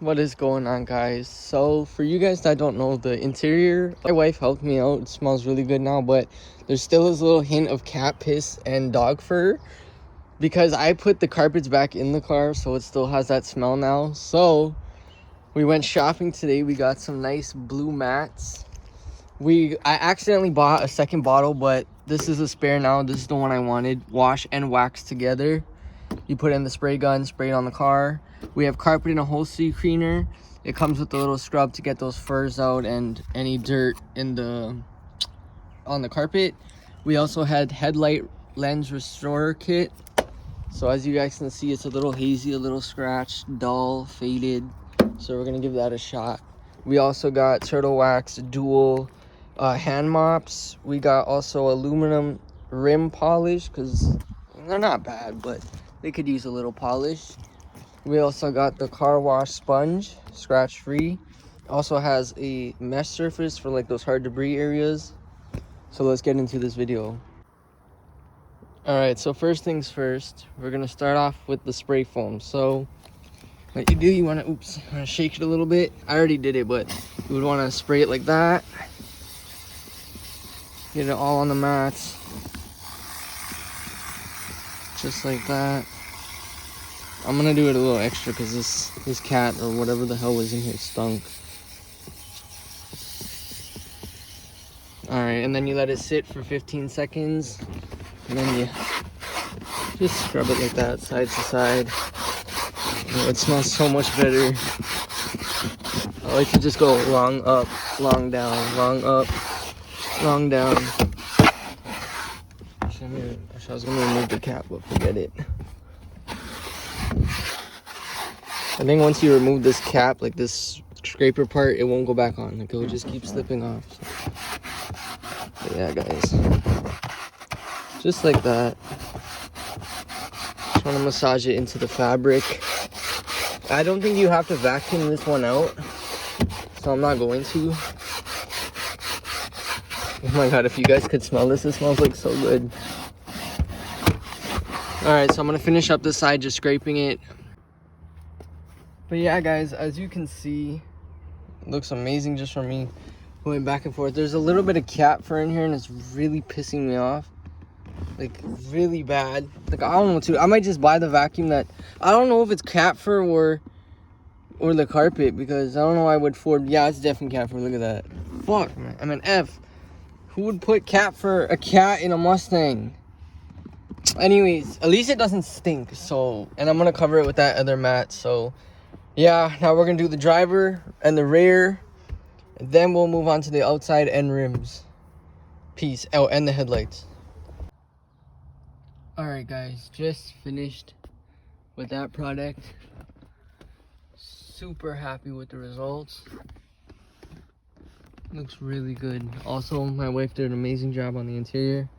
What is going on, guys? So for you guys that don't know, the interior, my wife helped me out. It smells really good now, but there's still this little hint of cat piss and dog fur because I put the carpets back in the car, so it still has that smell now. So we went shopping today. We got some nice blue mats. I accidentally bought a second bottle, but this is a spare now. This is the one I wanted. Wash and wax together. You put in the spray gun, spray it on the car. We have carpet and upholstery cleaner. It comes with a little scrub to get those furs out and any dirt on the carpet. We also had headlight lens restorer kit. So as you guys can see, it's a little hazy, a little scratched, dull, faded. So we're gonna give that a shot. We also got turtle wax dual hand mops. We got also aluminum rim polish because they're not bad, but they could use a little polish. We also got the car wash sponge, scratch free. Also has a mesh surface for like those hard debris areas. So let's get into this video. Alright, so first things first, we're gonna start off with the spray foam. So what you do, you wanna shake it a little bit. I already did it, but you would wanna spray it like that. Get it all on the mats. Just like that. I'm gonna do it a little extra because this cat or whatever the hell was in here stunk. Alright, and then you let it sit for 15 seconds. And then you just scrub it like that, side to side. Oh, it smells so much better. I like to just go long up, long down, long up, long down. Actually, I was gonna remove the cap, but forget it. I think once you remove this cap, like this scraper part, it won't go back on. Like it'll just keep slipping off. So. But yeah, guys. Just like that. Just want to massage it into the fabric. I don't think you have to vacuum this one out. So I'm not going to. Oh my god, if you guys could smell this, it smells like so good. Alright, so I'm going to finish up this side, just scraping it. But yeah, guys, as you can see, it looks amazing just from me going back and forth. There's a little bit of cat fur in here, and it's really pissing me off. Like, really bad. Like, I don't know what to do. I might just buy the vacuum that... I don't know if it's cat fur or the carpet, because I don't know why I would Ford... Yeah, it's definitely cat fur. Look at that. Fuck, man. I'm an F. Who would put cat fur, a cat in a Mustang? Anyways, at least it doesn't stink, so... And I'm gonna cover it with that other mat, so... Yeah, now we're gonna do the driver and the rear, and then we'll move on to the outside and rims. Peace. Oh, and the headlights. Alright guys, just finished with that product. Super happy with the results. Looks really good. Also, my wife did an amazing job on the interior.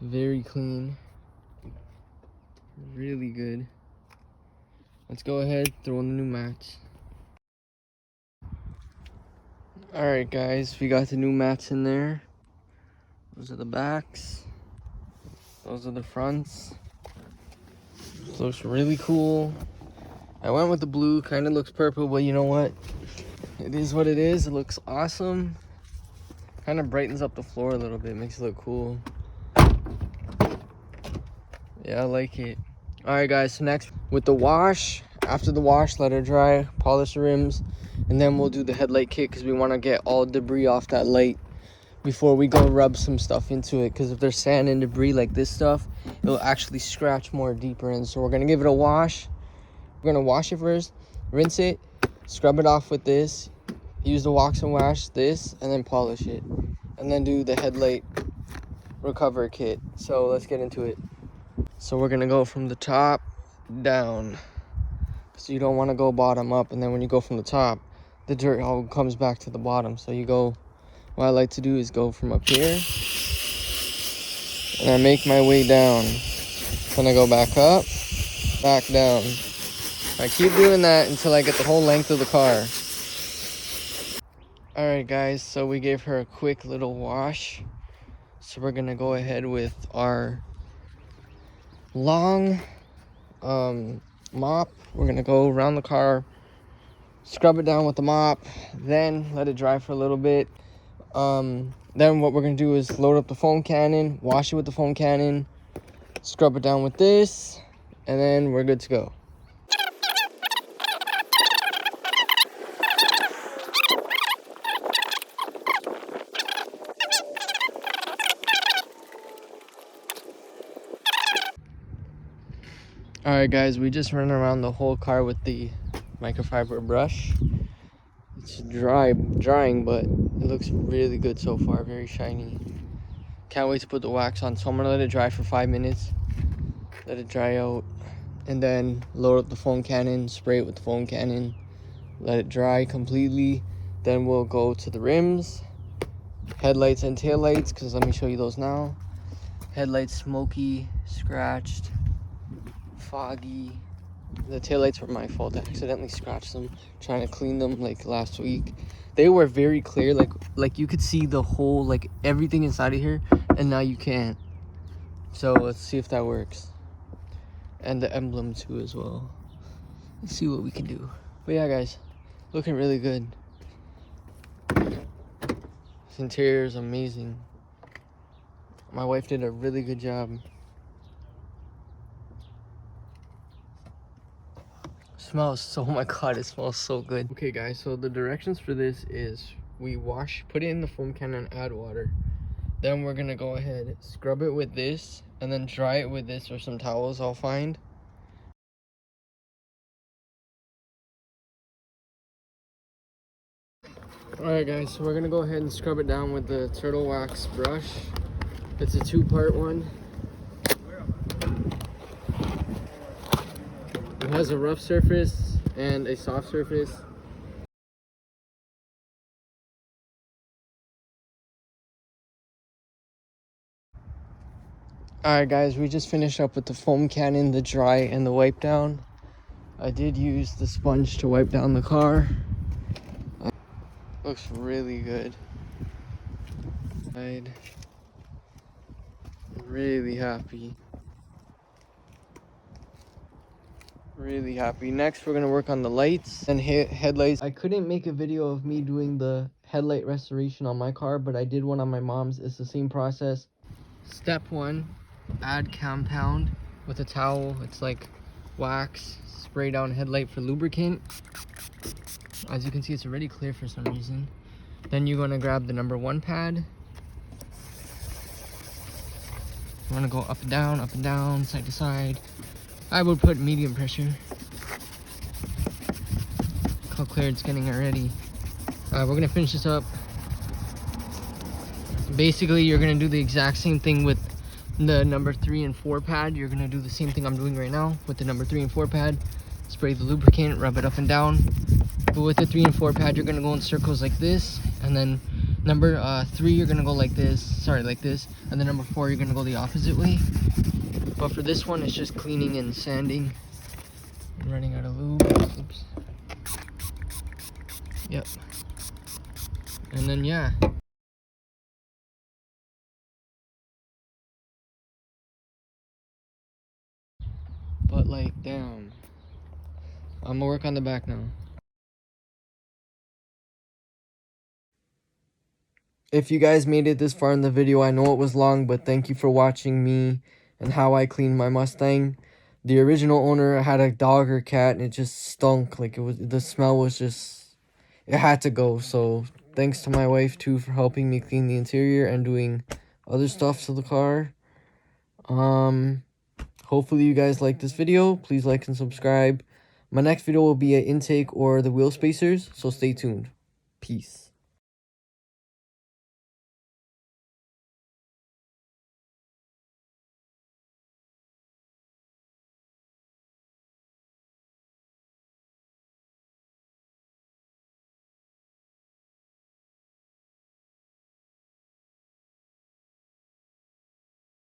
Very clean. Really good. Let's go ahead, throw in the new mats. Alright guys, we got the new mats in there. Those are the backs. Those are the fronts. This looks really cool. I went with the blue, kind of looks purple, but you know what? It is what it is. It looks awesome. Kind of brightens up the floor a little bit, makes it look cool. Yeah, I like it. Alright guys, so next with the wash. After the wash, let it dry, polish the rims, and then we'll do the headlight kit because we want to get all debris off that light before we go rub some stuff into it, because if there's sand and debris like this stuff, it'll actually scratch more deeper in. So we're going to give it a wash. We're going to wash it first, rinse it, scrub it off with this, use the wax and wash this, and then polish it, and then do the headlight recover kit. So let's get into it. So we're going to go from the top down, so you don't want to go bottom up, and then when you go from the top, the dirt all comes back to the bottom. So you go, what I like to do is go from up here, and I make my way down. Then I go back up, back down. I keep doing that until I get the whole length of the car. Alright guys, so we gave her a quick little wash. So we're gonna go ahead with our long mop. We're gonna go around the car scrub it down with the mop, then let it dry for a little bit. Then what we're gonna do is load up the foam cannon, wash it with the foam cannon, scrub it down with this, and then we're good to go. Alright guys, we just ran around the whole car with the microfiber brush. It's drying, but it looks really good so far, very shiny. Can't wait to put the wax on, so I'm gonna let it dry for 5 minutes. Let it dry out, and then load up the foam cannon, spray it with the foam cannon, let it dry completely. Then we'll go to the rims, headlights and taillights, because let me show you those now. Headlights smoky, scratched, foggy. The taillights were my fault. I accidentally scratched them trying to clean them like last week. They were very clear, like you could see the whole, like everything inside of here, and now you can't. So let's see if that works. And the emblem too as well. Let's see what we can do. But yeah guys, looking really good. This interior is amazing. My wife did a really good job. Smells so, oh my god, it smells so good. Okay guys, so the directions for this is we put it in the foam cannon, add water. Then we're gonna go ahead, scrub it with this, and then dry it with this or some towels I'll find. Alright guys, so we're gonna go ahead and scrub it down with the turtle wax brush. It's a 2-part one. It has a rough surface and a soft surface. Alright guys, we just finished up with the foam cannon, the dry, and the wipe down. I did use the sponge to wipe down the car. Looks really good. I'm really happy. Really happy. Next we're gonna work on the lights and headlights. I couldn't make a video of me doing the headlight restoration on my car, but I did one on my mom's. It's the same process. Step 1, add compound with a towel. It's like wax, spray down headlight for lubricant. As you can see, it's already clear for some reason. Then you're gonna grab the number 1 pad. You wanna go up and down, side to side. I would put medium pressure. Look how clear it's getting already. We're gonna finish this up. Basically, you're gonna do the exact same thing with the number 3 and 4 pad. You're gonna do the same thing I'm doing right now with the number 3 and 4 pad. Spray the lubricant, rub it up and down. But with the 3 and 4 pad, you're gonna go in circles like this, and then number 3, you're gonna go like this. Sorry, like this. And then number 4, you're gonna go the opposite way. But for this one, it's just cleaning and sanding. I'm running out of lube. Oops. Yep. And then yeah. But like, damn. I'm gonna work on the back now. If you guys made it this far in the video, I know it was long, but thank you for watching me and how I cleaned my Mustang. The original owner had a dog or cat and it just stunk. Like, the smell was just, it had to go. So thanks to my wife too for helping me clean the interior and doing other stuff to the car. Hopefully you guys like this video. Please like and subscribe. My next video will be an intake or the wheel spacers, so stay tuned. Peace.